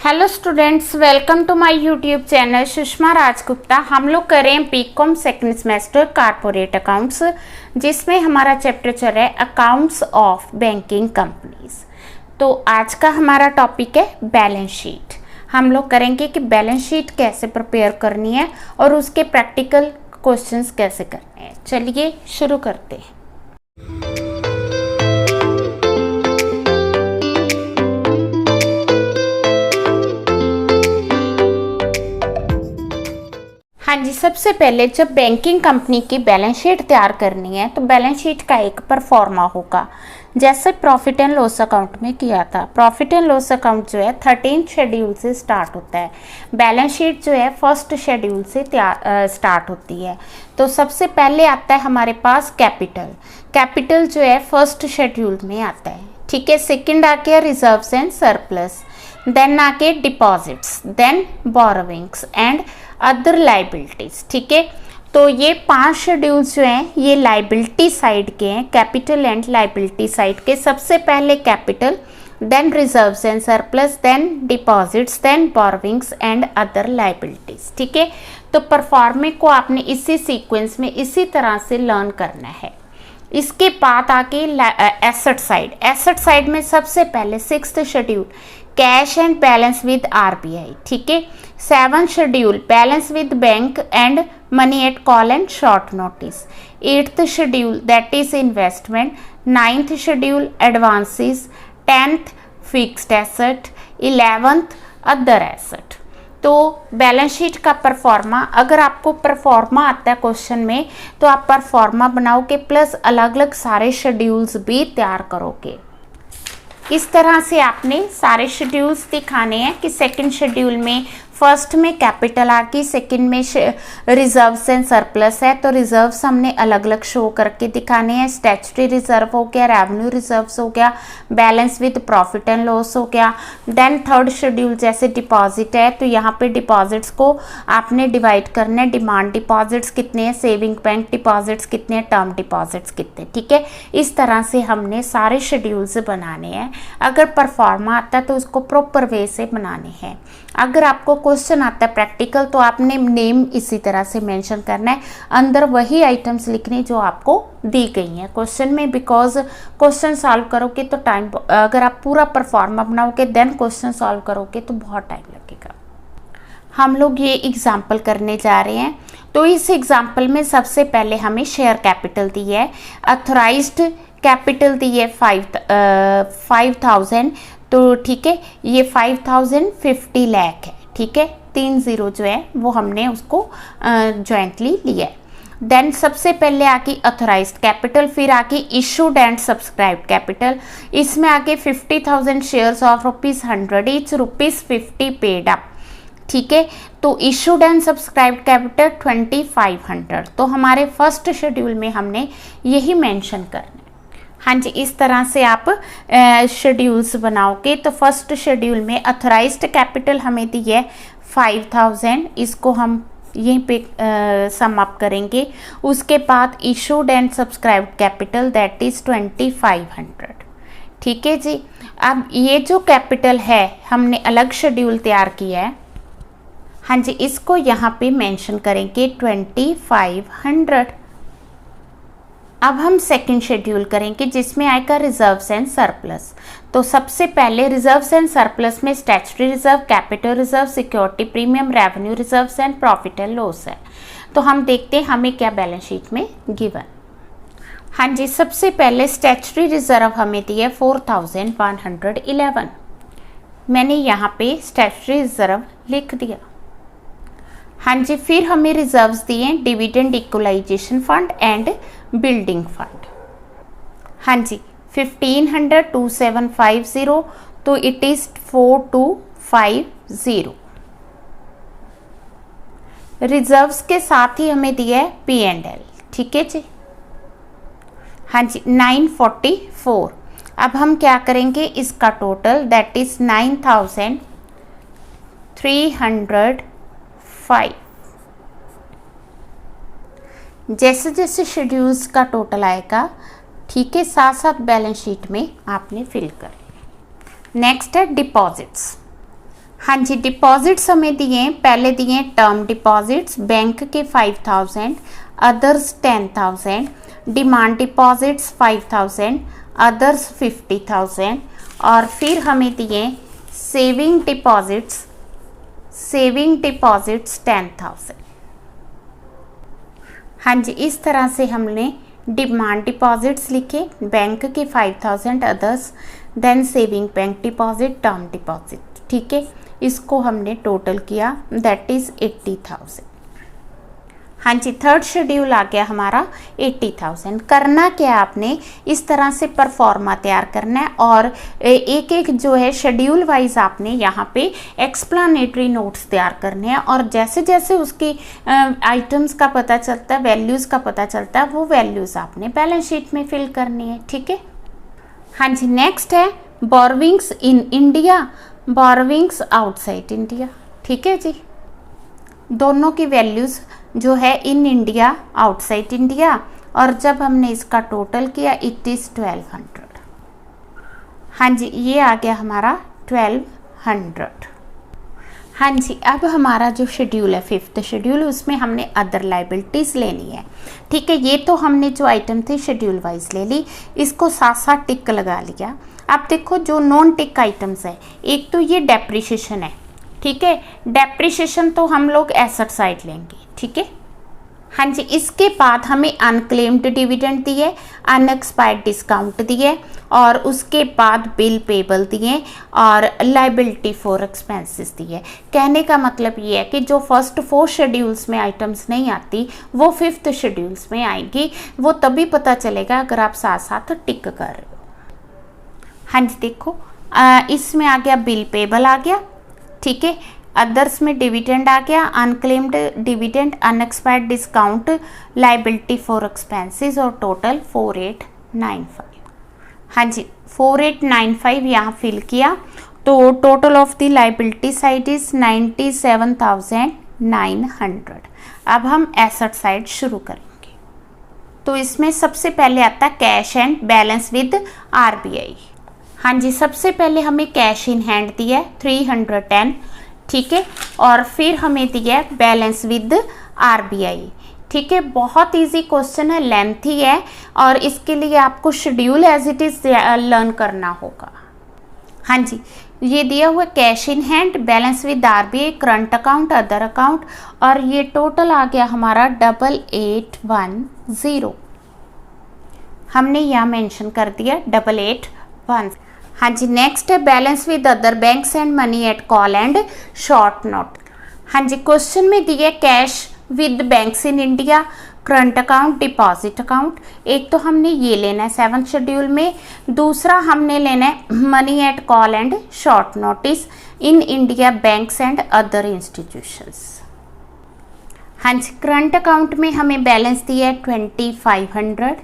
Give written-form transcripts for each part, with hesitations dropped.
Hello students, welcome to my YouTube channel Sushma Rajgupta. हम लोग कर रहे हैं BCom second semester corporate accounts, जिसमें हमारा चैप्टर चल रहा है अकाउंट्स ऑफ बैंकिंग कंपनीज। तो आज का हमारा टॉपिक है बैलेंस शीट। हम लोग करेंगे कि बैलेंस शीट कैसे प्रिपेयर करनी है और उसके प्रैक्टिकल क्वेश्चंस कैसे करने हैं। चलिए शुरू करते हैं। हाँ जी, सबसे पहले जब बैंकिंग कंपनी की बैलेंस शीट तैयार करनी है तो बैलेंस शीट का एक परफॉर्मा होगा, जैसे प्रॉफिट एंड लॉस अकाउंट में किया था। प्रॉफिट एंड लॉस अकाउंट जो है 13 शेड्यूल से स्टार्ट होता है। बैलेंस शीट जो है फर्स्ट शेड्यूल से स्टार्ट होती है। तो सबसे पहले आता है हमारे पास कैपिटल। कैपिटल जो है फर्स्ट शेड्यूल में आता है, ठीक है। सेकेंड आके रिजर्व्स एंड सरप्लस, देन आके deposits, then borrowings and other liabilities, ठीक है। तो ये 5 शेड्यूल्स जो हैं ये लाइबिलिटी साइड के हैं, कैपिटल एंड लाइबिलिटी साइड के। सबसे पहले capital, then reserves and surplus, then deposits, then borrowings and other liabilities, ठीक है। तो परफॉर्मे को आपने इसी सीक्वेंस में इसी तरह से लर्न करना है। इसके बाद आके एसेट साइड। एसेट साइड में सबसे पहले 6th schedule cash and balance with RBI, ठीक है। 7th schedule balance with bank and money at call and short notice. 8th schedule that is investment. 9th schedule advances. 10th fixed asset. 11th other asset. तो balance sheet का pro forma, अगर आपको pro forma आता है question में तो आप pro forma बनाओगे प्लस अलग अलग सारे शेड्यूल्स भी तैयार करोगे। इस तरह से आपने सारे शेड्यूल्स दिखाने हैं कि सेकंड शेड्यूल में फर्स्ट में कैपिटल आ गई, सेकंड में रिजर्व्स एंड सरप्लस है तो रिजर्व्स हमने अलग अलग शो करके दिखाने हैं। स्टैट्यूटरी रिजर्व हो गया, रेवेन्यू रिजर्व्स हो गया, balance with profit and loss हो गया। देन थर्ड शेड्यूल जैसे डिपॉजिट है तो यहाँ पे डिपॉजिट्स को आपने डिवाइड करना है। डिमांड डिपॉजिट्स कितने हैं, सेविंग बैंक डिपॉजिट्स कितने हैं, टर्म डिपॉजिट्स कितने, ठीक है। इस तरह से हमने सारे शेड्यूल्स बनाने हैं। अगर परफॉर्मा आता है तो उसको प्रॉपर वे से बनाने हैं। अगर आपको क्वेश्चन आता है प्रैक्टिकल तो आपने नेम इसी तरह से मेंशन करना है, अंदर वही आइटम्स लिखने जो आपको दी गई हैं क्वेश्चन में। बिकॉज क्वेश्चन सॉल्व करोगे तो टाइम, अगर आप पूरा परफॉर्मा बनाओगे देन क्वेश्चन सॉल्व करोगे तो बहुत टाइम लगेगा। हम लोग ये एग्जाम्पल करने जा रहे हैं। तो इस एग्जाम्पल में सबसे पहले हमें शेयर कैपिटल दी है, अथोराइज्ड कैपिटल दी है 5000, तो ठीक है। ये 5050 लाख है, ठीक है। 3 0 जो है वो हमने उसको जॉइंटली लिया है। देन सबसे पहले आके अथोराइज्ड कैपिटल, फिर आके इशूड एंड सब्सक्राइब कैपिटल। इसमें आके 50,000 shares of ₹100 each, ₹50 paid up, ठीक है। तो इशूड एंड सब्सक्राइब कैपिटल 2500। तो हमारे फर्स्ट शेड्यूल में हमने यही मेंशन करना है। हाँ जी, इस तरह से आप शेड्यूल्स बनाओगे। तो फर्स्ट शेड्यूल में अथोराइज्ड कैपिटल हमें दी है 5000, इसको हम यहीं पे सम अप करेंगे। उसके बाद issued and subscribed capital that is 2500, ठीक है जी। अब ये जो कैपिटल है हमने अलग शेड्यूल तैयार किया है, हाँ जी, इसको यहाँ पे मेंशन करेंगे 2500। अब हम सेकंड शेड्यूल करेंगे जिसमें आएगा रिजर्व्स एंड सरप्लस। तो सबसे पहले रिजर्व्स एंड सरप्लस में statutory reserve, capital reserve, security premium, revenue reserves and profit and loss है। तो हम देखते हैं हमें क्या बैलेंस शीट में गिवन। हाँ जी, सबसे पहले स्टैट्यूटरी रिजर्व हमें दी है 4111। मैंने यहाँ पे स्टैट्यूटरी रिजर्व लिख दिया। हाँ जी, फिर हमें रिजर्व्स दिए dividend equalisation fund and building fund. हाँ जी, 1500 2750, तो इट इज 4250। रिजर्व्स के साथ ही हमें दिया है P&L, ठीक है जी। हाँ जी, 944। अब हम क्या करेंगे, इसका टोटल दैट इज 9305। जैसे जैसे शेड्यूल्स का टोटल आएगा, ठीक है, साथ साथ बैलेंस शीट में आपने फिल कर। नेक्स्ट है डिपॉजिट्स। हाँ जी, डिपॉजिट्स हमें दिए, पहले दिए टर्म डिपॉजिट्स बैंक के 5000, अदर्स 10,000, डिमांड डिपॉजिट्स 5000, अदर्स 50,000, और फिर हमें दिए सेविंग डिपॉजिट्स 10,000। हाँ जी, इस तरह से हमने डिमांड डिपॉजिट्स लिखे, बैंक के 5000, others, then saving bank deposit, term deposit, ठीक है। इसको हमने टोटल किया, दैट इज़ 80,000। हाँ जी, थर्ड शेड्यूल आ गया हमारा 80,000। करना क्या है, आपने इस तरह से परफॉर्मा तैयार करना है और एक एक जो है शेड्यूल वाइज आपने यहाँ पे एक्सप्लानेटरी नोट्स तैयार करने हैं, और जैसे जैसे उसकी आइटम्स का पता चलता है, वैल्यूज़ का पता चलता है, वो वैल्यूज़ आपने बैलेंस शीट में फिल करनी है, ठीक है। हाँ जी, नेक्स्ट है borrowings in India, borrowings outside India, ठीक है जी। दोनों की वैल्यूज़ जो है इन इंडिया, आउटसाइड इंडिया, और जब हमने इसका टोटल किया इट इज़ 1200। हाँ जी, ये आ गया हमारा 1200। हाँ जी, अब हमारा जो शेड्यूल है, फिफ्थ शेड्यूल, उसमें हमने अदर लाइबिलिटीज़ लेनी है, ठीक है। ये तो हमने जो आइटम थे शेड्यूल वाइज ले ली, इसको साथ साथ टिक लगा लिया। अब देखो जो नॉन टिक आइटम्स है, एक तो ये डेप्रिसिएशन है, ठीक है। डेप्रिसिएशन तो हम लोग एसेट साइड लेंगे, ठीक है। हाँ जी, इसके बाद हमें अनक्लेम्ड डिविडेंड दिए, अनएक्सपायर्ड डिस्काउंट दिए, और उसके बाद बिल पेबल दिए, और लाइबिलिटी फॉर एक्सपेंसेस दिए। कहने का मतलब ये है कि जो फर्स्ट 4 शेड्यूल्स में आइटम्स नहीं आती, वो 5th शेड्यूल्स में आएगी। वो तभी पता चलेगा अगर आप साथ साथ टिक कर रहे हो। हाँ जी, देखो इसमें आ गया बिल पेबल आ गया, ठीक है। अदर्स में डिविडेंड आ गया, unclaimed dividend, unexpired discount, liability for expenses, और टोटल 4895। हाँ जी, 4895 यहाँ फिल किया, तो total of the liability side is 97,900। अब हम एसेट साइड शुरू करेंगे। तो इसमें सबसे पहले आता है cash and balance with RBI. हाँ जी, सबसे पहले हमें कैश इन हैंड दिया है 310, ठीक है, और फिर हमें दिया है बैलेंस विद आरबीआई, ठीक है। बहुत इजी क्वेश्चन है, लेंथी है, और इसके लिए आपको schedule as it is learn करना होगा। हाँ जी, ये दिया हुआ cash in hand, balance with RBI, current account, other account, और ये टोटल आ गया हमारा 8810। हमने यहाँ मेंशन कर दिया 8810। हाँ जी, नेक्स्ट है balance with other banks and money at call and short note. हाँ जी, क्वेश्चन में दिया cash with banks in India, current account, deposit account. एक तो हमने ये लेना है 7th शेड्यूल में, दूसरा हमने लेना है money at call and short notice in India banks and other institutions. हाँ जी, करंट अकाउंट में हमें बैलेंस दिया है 2500,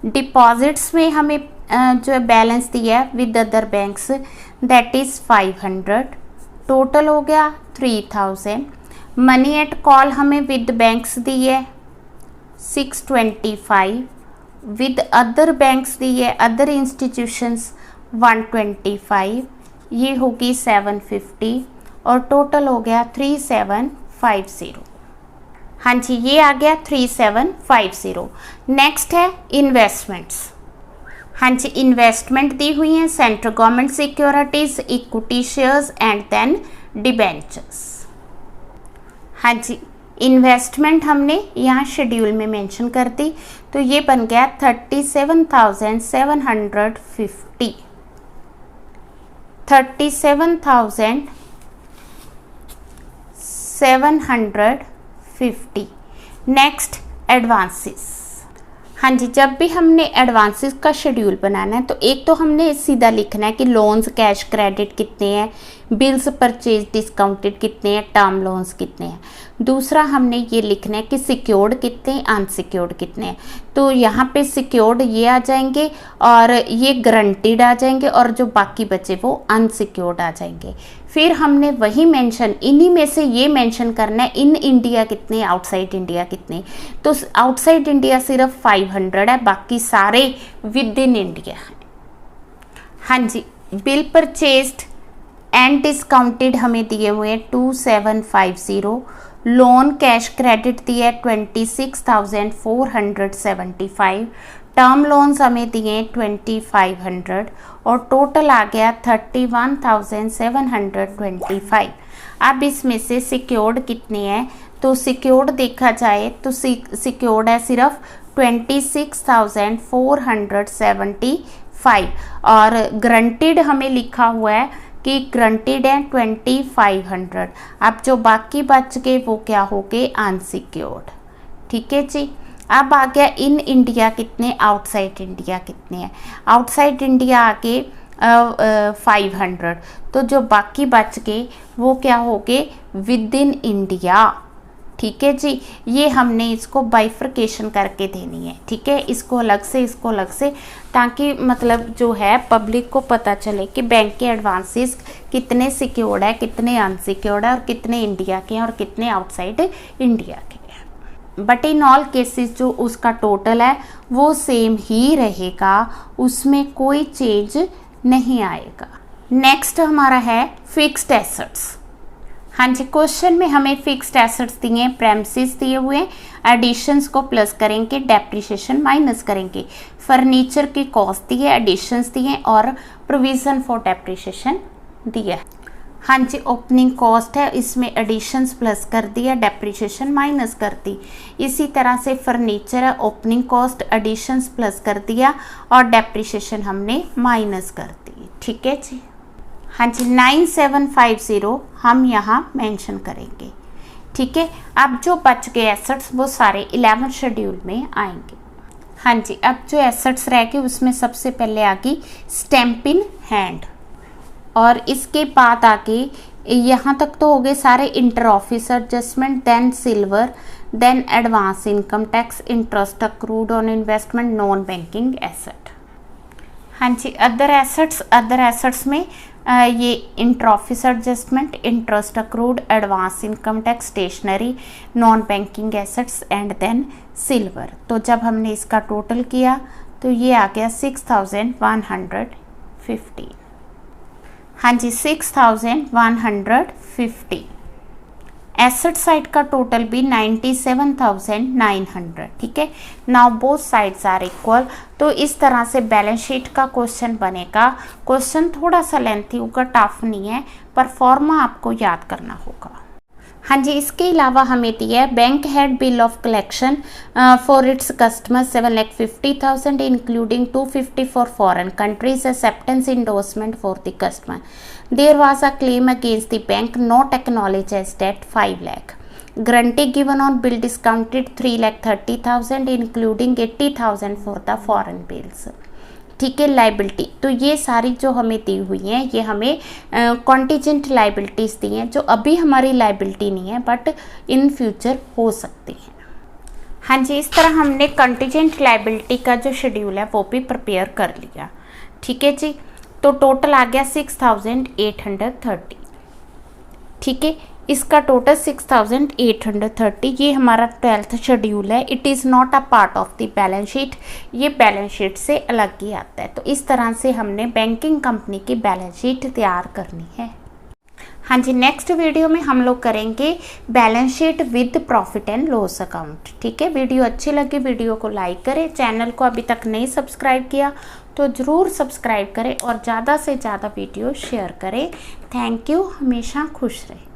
डिपॉजिट्स में हमें जो बैलेंस दिया है with other banks that is 500, total हो गया 3000। मनी एट कॉल हमें विद बैंक्स दी है 625, विद अदर बैंक्स दी है अदर इंस्टीट्यूशंस 125, ये होगी 750, और टोटल हो गया 3750। हाँ जी, ये आ गया 3750। नेक्स्ट है इन्वेस्टमेंट्स। हाँ जी, इन्वेस्टमेंट दी हुई हैं central government securities, equity shares and then debentures. हाँ जी, इन्वेस्टमेंट हमने यहाँ शेड्यूल में मेंशन कर दी, तो ये बन गया 37,750। 37,750। Next advances. हाँ जी, जब भी हमने एडवांसेस का शेड्यूल बनाना है, तो एक तो हमने सीधा लिखना है कि लोन्स कैश क्रेडिट कितने हैं, बिल्स परचेज डिस्काउंटेड कितने हैं, टर्म लोन्स कितने हैं। दूसरा हमने ये लिखना है कि सिक्योर्ड कितने, अनसिक्योर्ड कितने हैं। तो यहाँ पे सिक्योर्ड ये आ जाएंगे, और ये गारंटीड आ जाएंगे, और जो बाकी बचे वो अनसिक्योर्ड आ जाएंगे। फिर हमने वही मेंशन, इन्हीं में से ये मेंशन करना है इन इंडिया कितने, आउटसाइड इंडिया कितने। तो आउटसाइड इंडिया सिर्फ 500 है, बाकी सारे विद इन इंडिया हैं। हाँ जी, बिल परचेज्ड एंड डिस्काउंटेड हमें दिए हुए हैं 2750, लोन कैश क्रेडिट दिया है 26,475, टर्म लोन्स हमें दिए 2500 और टोटल आ गया 31,725। अब इसमें से सिक्योर्ड कितने हैं, तो सिक्योर्ड देखा जाए तो सिक्योर्ड है सिर्फ 26,475 और ग्रंटेड हमें लिखा हुआ है कि ग्रंटेड है 2500। अब जो बाकी बच गए वो क्या हो गए, अनसिक्योर्ड। ठीक है जी। अब आ गया इन इंडिया कितने, आउटसाइड इंडिया कितने हैं। आउटसाइड इंडिया आगे 500, तो जो बाकी बच गए वो क्या हो गए, विद इन इंडिया। ठीक है जी। ये हमने इसको बाइफर्केशन करके देनी है। ठीक है, इसको अलग से, इसको अलग से, ताकि मतलब जो है पब्लिक को पता चले कि बैंक के एडवांसेस कितने सिक्योर्ड है, कितने अनसिक्योर्ड है और कितने इंडिया के हैं और कितने आउटसाइड इंडिया के हैं। बट इन ऑल केसेस जो उसका टोटल है वो सेम ही रहेगा, उसमें कोई चेंज नहीं आएगा। नेक्स्ट हमारा है फिक्स्ड एसेट्स। हाँ जी, क्वेश्चन में हमें फिक्स्ड एसेट्स दिए हैं, प्रेमिसेस दिए हुए हैं, एडिशंस को प्लस करेंगे, डेप्रिसिएशन माइनस करेंगे, फर्नीचर की कॉस्ट दी है, एडिशंस दिए हैं और प्रोविजन फॉर डेप्रिसिएशन दिया है। हाँ जी, ओपनिंग कॉस्ट है, इसमें एडिशंस प्लस कर दिया, डेप्रिसिएशन माइनस कर दी। इसी तरह से फर्नीचर है, ओपनिंग कॉस्ट एडिशंस प्लस कर दिया और डेप्रिसिएशन हमने माइनस कर दी। ठीक है जी। हाँ जी, 9750 हम यहाँ मेंशन करेंगे। ठीक है, अब जो बच गए एसेट्स वो सारे 11 शेड्यूल में आएंगे। हाँ जी, अब जो एसेट्स रह गए उसमें सबसे पहले आ गई स्टैम्प इन हैंड और इसके बाद आगे यहाँ तक तो हो गए सारे inter office adjustment, then silver, then advance income tax, interest accrued on investment, non banking asset. हाँ जी, अदर एसेट्स में ये inter office adjustment, interest accrued, advance income tax, stationery, non banking assets and then silver. तो जब हमने इसका total किया तो ये आ गया 6150। हाँ जी, 6150। एसेट साइड का टोटल भी 97,900। ठीक है, now both sides are equal. तो इस तरह से बैलेंस शीट का क्वेश्चन बनेगा। क्वेश्चन थोड़ा सा लेंथी होगा, टफ नहीं है, पर फॉर्मा आपको याद करना होगा। हाँ जी, इसके अलावा हमें दिया है bank head bill of collection for its customer 7,50,000 including 250 for foreign countries, acceptance endorsement for the customer. There was a claim against the bank not acknowledged as debt 5 lakh. Guarantee given on bill discounted 3,30,000 including 80,000 for the foreign bills. ठीक है, liability तो ये सारी जो हमें दी हुई हैं ये हमें कॉन्टीजेंट लाइबिलिटीज़ दी हैं जो अभी हमारी लाइबिलिटी नहीं है बट इन फ्यूचर हो सकती हैं। हाँ जी, इस तरह हमने कॉन्टीजेंट लाइबिलिटी का जो शेड्यूल है वो भी प्रिपेयर कर लिया। ठीक है जी, तो टोटल आ गया 6,830। ठीक है, इसका टोटल 6,830, ये हमारा 12th शेड्यूल है। It is not a part of the balance sheet, ये बैलेंस शीट से अलग ही आता है। तो इस तरह से हमने बैंकिंग कंपनी की बैलेंस शीट तैयार करनी है। हाँ जी, नेक्स्ट वीडियो में हम लोग करेंगे balance sheet with profit and loss account. ठीक है, वीडियो अच्छी लगी वीडियो को लाइक करें, चैनल को अभी तक नहीं सब्सक्राइब किया तो ज़रूर सब्सक्राइब करें और ज़्यादा से ज़्यादा वीडियो शेयर करें। थैंक यू, हमेशा खुश रहें।